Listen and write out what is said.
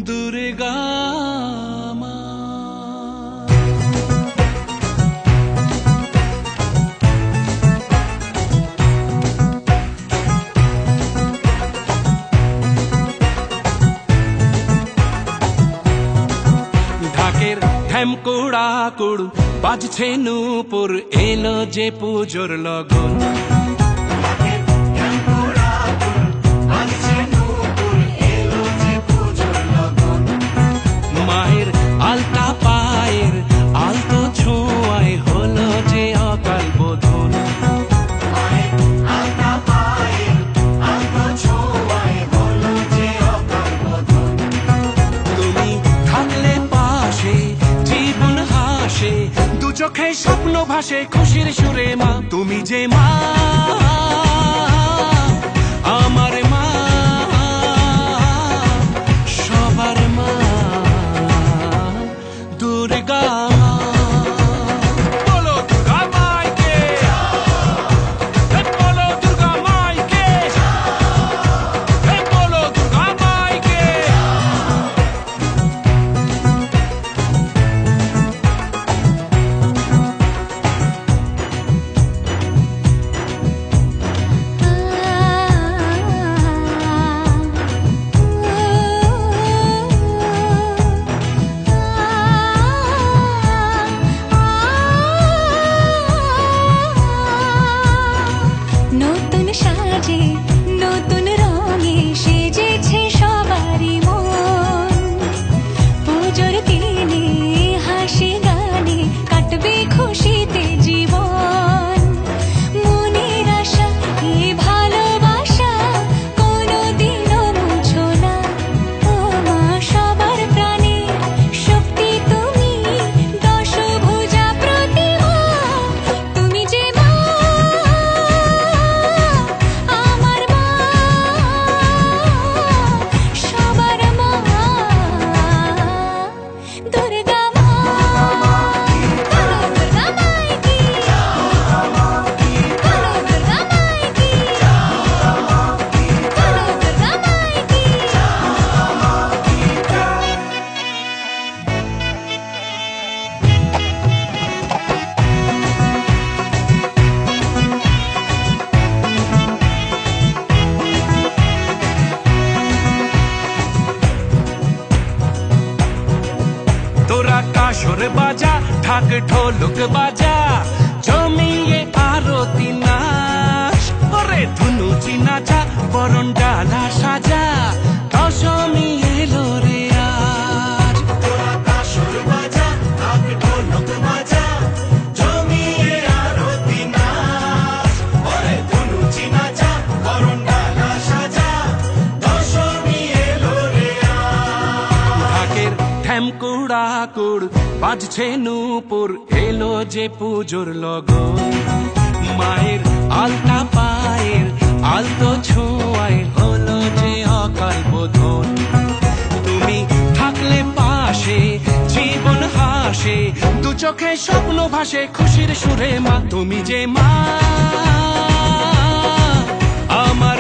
দুর্গা মা। ঢাকের ঢ্যামকুড়া কুড় বাজছে নূপুর, এলো যে পুজোর লগন। মায়ের আলতা পায়ের আলতো ছোঁয়ায় হলো যে অকাল বোধন। তুমি থাকলে পাশে জীবন হাসে, দু চোখে স্বপ্ন ভাসে খুশির সুরে মা। তুমি যে মা, আমার মা, সবার মা, দুর্গা মা। বলো দুর্গা মাইকে, বলো দুর্গা মাইকে, বলো দুর্গা মাইকে। নতুন সাজে নতুন রঙে সেজেছে সবারই মন। পুজোর দিনে হাসি গানে কাটবে খুশিতে জীবন। মনের আশা এ ভালোবাসা কোনোদিনও মুছো না। ও মা সবার প্রাণে শক্তি তুমি, দশভুজা প্রতিমা। তুমি যে মা, আমার মা, সবার মা, দুর্গা মা। বলো দুর্গা মাইকি, বলো দুর্গা মাইকি, বলো দুর্গা মাইকি। তোরা কাসর বাজা, ঢাক ঢোলক বাজা, জমিয়ে আরতি নাচ। ওরে ধুনুচি নাচা, বরণ ডালা সাজা, দশমী এলো রে আজ। তোরা কাসর বাজা, ঢাক ঢোলক বাজা, জমিয়ে আরতি নাচ। ওরে ধুনুচি নাচা, বরণ ডালা সাজা, দশমী এলো রে আজ। ঢাকের ঢ্যামকুড়া কুড় বাজছে নূপুর, এলো যে পুজোর লগন। মায়ের আলতা পায়ের আলতো ছোঁয়ায় হলো যে অকাল বোধন। তুমি থাকলে পাশে জীবন হাসে, দু চোখে স্বপ্ন ভাসে খুশির সুরে মা। তুমি যে মা, আমার